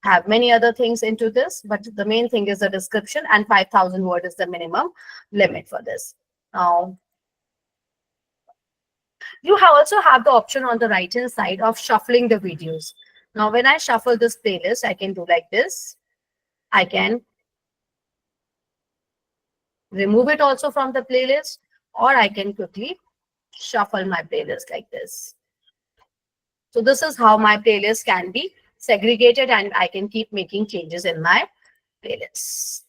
have many other things into this, but the main thing is the description, and 5,000 word is the minimum limit for this. Now, you also have the option on the right hand side of shuffling the videos. Now, when I shuffle this playlist, I can do like this. I can remove it also from the playlist, or I can quickly shuffle my playlist like this. So this is how my playlist can be segregated, and I can keep making changes in my playlists.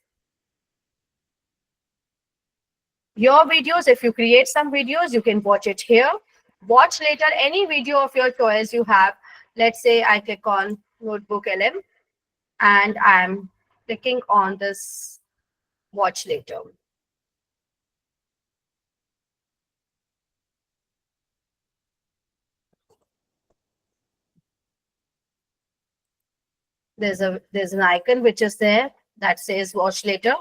Your videos, if you create some videos, you can watch it here. Watch later any video of your choice you have. Let's say I click on Notebook LM and I'm clicking on this watch later. There's an icon which is there that says watch later.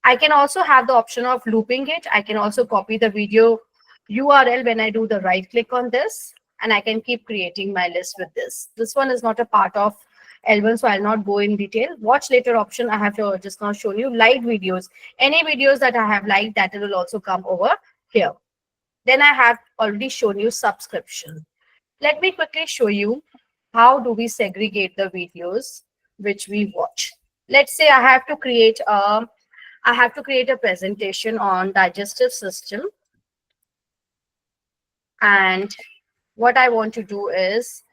I can also have the option of looping it. I can also copy the video URL when I do the right click on this, and I can keep creating my list with this. This one is not a part of L1, so I'll not go in detail. Watch later option, I have to just now shown you liked videos. Any videos that I have liked, that will also come over here. Then I have already shown you subscription. Let me quickly show you how do we segregate the videos which we watch. Let's say I have to create a presentation on digestive system. And what I want to do is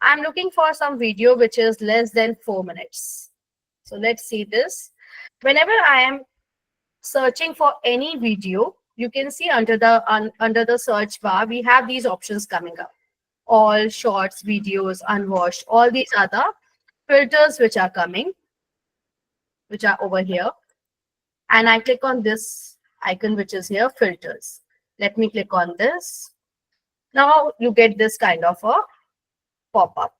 I'm looking for some video which is less than 4 minutes. So let's see this. Whenever I am searching for any video, you can see under the search bar, we have these options coming up. All shorts, videos, unwatched, all these other filters which are coming, which are over here. And I click on this icon which is here, filters. Let me click on this. Now you get this kind of a pop-up.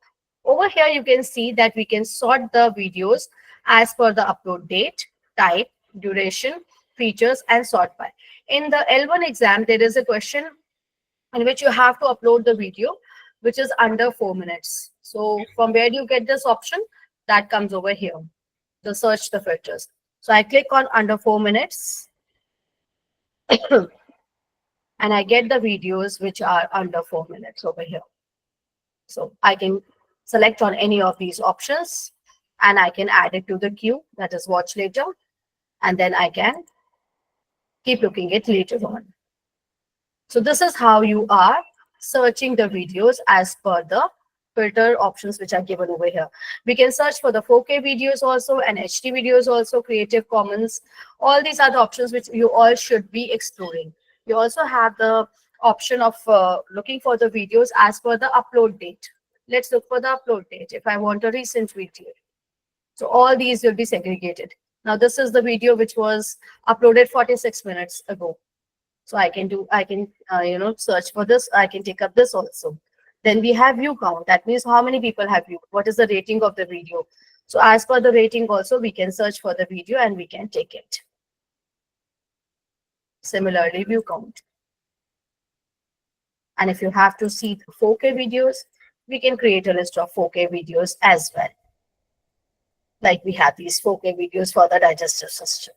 Over here, you can see that we can sort the videos as per the upload date, type, duration, features, and sort by. In the L1 exam, there is a question in which you have to upload the video, which is under 4 minutes. So from where do you get this option? That comes over here, the search the filters. So I click on under 4 minutes. And I get the videos which are under 4 minutes over here. So I can select on any of these options, and I can add it to the queue, that is watch later, and then I can keep looking it later on. So this is how you are searching the videos as per the filter options which are given over here. We can search for the 4K videos also and HD videos also, Creative Commons. All these are the options which you all should be exploring. You also have the option of looking for the videos as per the upload date. Let's look for the upload date if I want a recent video. So all these will be segregated. Now this is the video which was uploaded 46 minutes ago. So I can search for this. I can take up this also. Then we have view count. That means how many people have viewed. What is the rating of the video? So as per the rating also, we can search for the video and we can take it. Similarly, view count. And if you have to see the 4K videos, we can create a list of 4K videos as well. Like we have these 4K videos for the digestive system.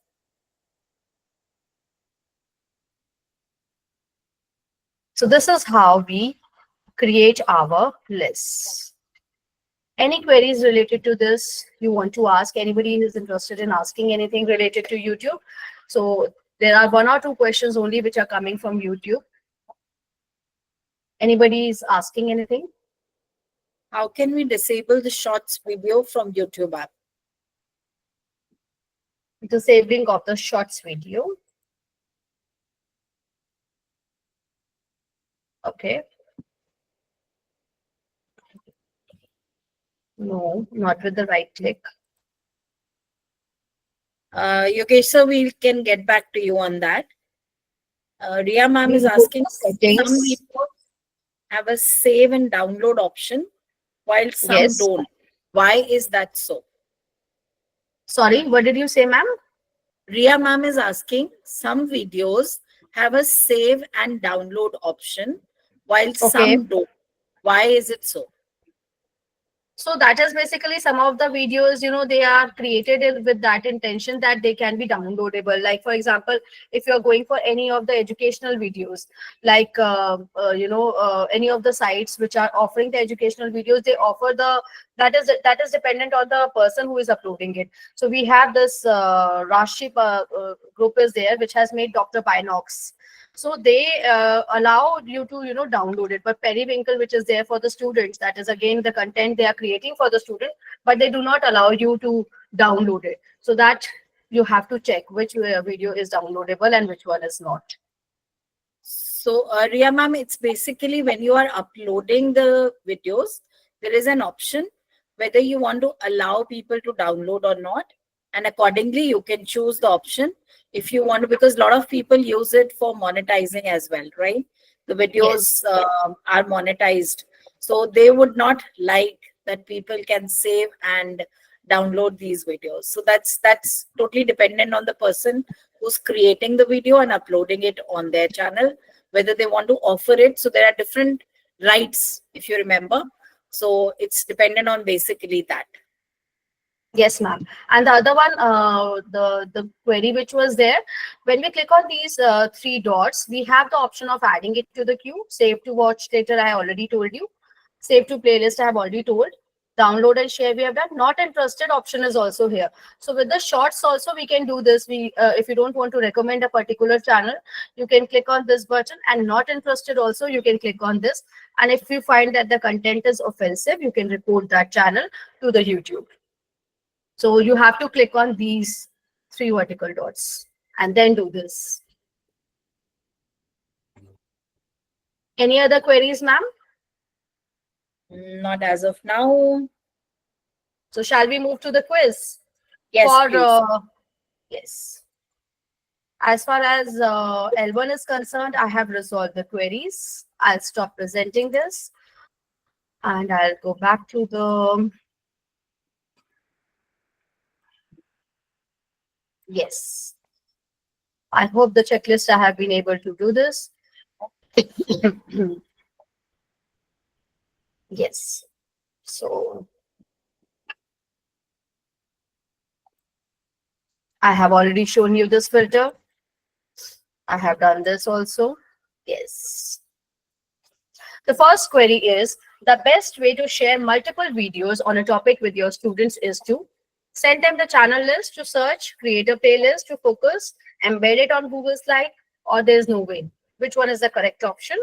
So this is how we create our lists. Any queries related to this you want to ask? Anybody who is interested in asking anything related to YouTube? So there are 1 or 2 questions only which are coming from YouTube. Anybody is asking anything?
How can we disable the shorts video from YouTube app?
Disabling of the shorts video. Okay. No, not with the right click.
Yogesh sir, we can get back to you on that. Ria ma'am is
We'll go to
asking,
settings.
some videos have a save and download option while some
Yes.
don't. Why is that so?
Sorry, what did you say, ma'am?
Ria ma'am is asking, some videos have a save and download option while some don't. Why is it so?
So that is basically some of the videos, they are created with that intention that they can be downloadable. Like, for example, if you're going for any of the educational videos, like, any of the sites which are offering the educational videos, they offer that is dependent on the person who is uploading it. So we have this Raship group is there, which has made Dr. Binox. So they allow you to, download it. But Periwinkle, which is there for the students, that is again the content they are creating for the student, but they do not allow you to download it. So that you have to check which video is downloadable and which one is not.
So, Ria ma'am, it's basically when you are uploading the videos, there is an option whether you want to allow people to download or not. And accordingly, you can choose the option if you want to, because a lot of people use it for monetizing as well, right? The videos are monetized. So they would not like that people can save and download these videos. So that's totally dependent on the person who's creating the video and uploading it on their channel, whether they want to offer it. So there are different rights, if you remember. So it's dependent on basically that.
Yes, ma'am. And the other one, the query which was there, when we click on these 3 dots, we have the option of adding it to the queue. Save to watch later, I already told you. Save to playlist, I have already told. Download and share, we have done. Not interested option is also here. So with the shorts also, we can do this. If you don't want to recommend a particular channel, you can click on this button, and not interested also, you can click on this. And if you find that the content is offensive, you can report that channel to the YouTube. So you have to click on these 3 vertical dots and then do this. Any other queries, ma'am?
Not as of now.
So shall we move to the quiz?
Yes, please.
Yes. As far as L1 is concerned, I have resolved the queries. I'll stop presenting this and I'll go back to the... Yes. I hope the checklist I have been able to do this. Yes. So I have already shown you this filter. I have done this also. Yes. The first query is, The best way to share multiple videos on a topic with your students is to send them the channel list to search, create a playlist to focus, embed it on Google Slide, or there's no way. Which one is the correct option?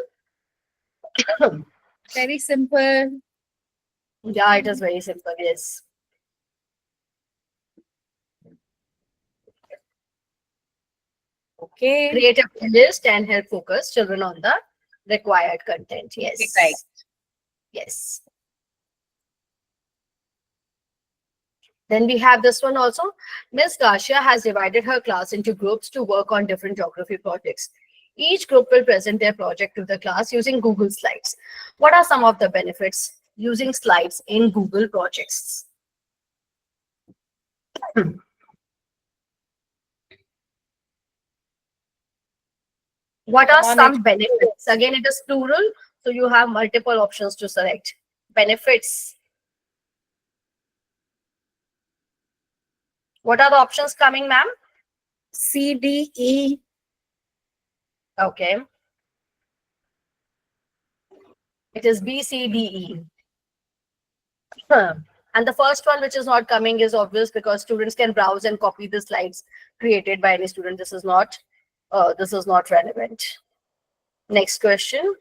Very simple.
Yeah, it is very simple. Yes.
Okay.
Create a playlist and help focus children on the required content. Yes.
Right.
Yes. Then we have this one also. Miss Garcia has divided her class into groups to work on different geography projects. Each group will present their project to the class using Google Slides. What are some of the benefits using slides in Google projects? What are
Come on,
some benefits? Again, it is plural, so you have multiple options to select. Benefits. What are the options coming, ma'am?
C, D, E.
Okay. It is B, C, D, E. And the first one, which is not coming, is obvious because students can browse and copy the slides created by any student. This is not relevant. Next question.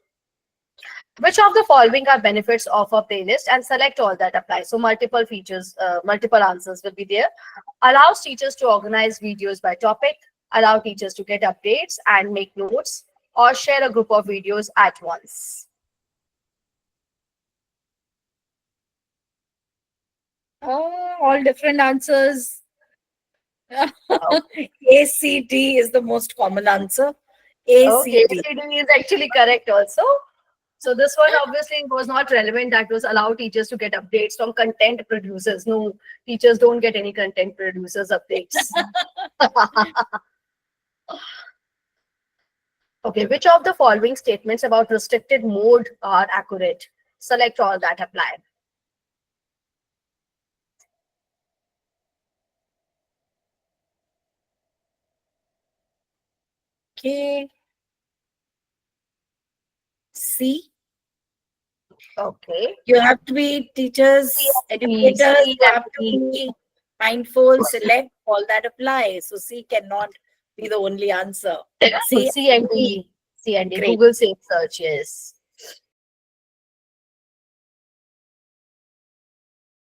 Which of the following are benefits of a playlist, and select all that apply? So multiple features, multiple answers will be there. Allows teachers to organize videos by topic, allow teachers to get updates and make notes, or share a group of videos at once.
Oh, all different answers. A, C, D is the most common answer. A,
Okay,
C, D.
CD is actually correct also. So this one obviously was not relevant. That was allow teachers to get updates from content producers. No, teachers don't get any content producers updates. Okay, which of the following statements about restricted mode are accurate? Select all that apply.
Okay. C.
Okay.
You have to be teachers, educators,
C
you
and
have to
D.
be mindful, select, all that apply. So C cannot be the only answer. C,
C and D. C and D.
Great.
Google Safe Search, yes.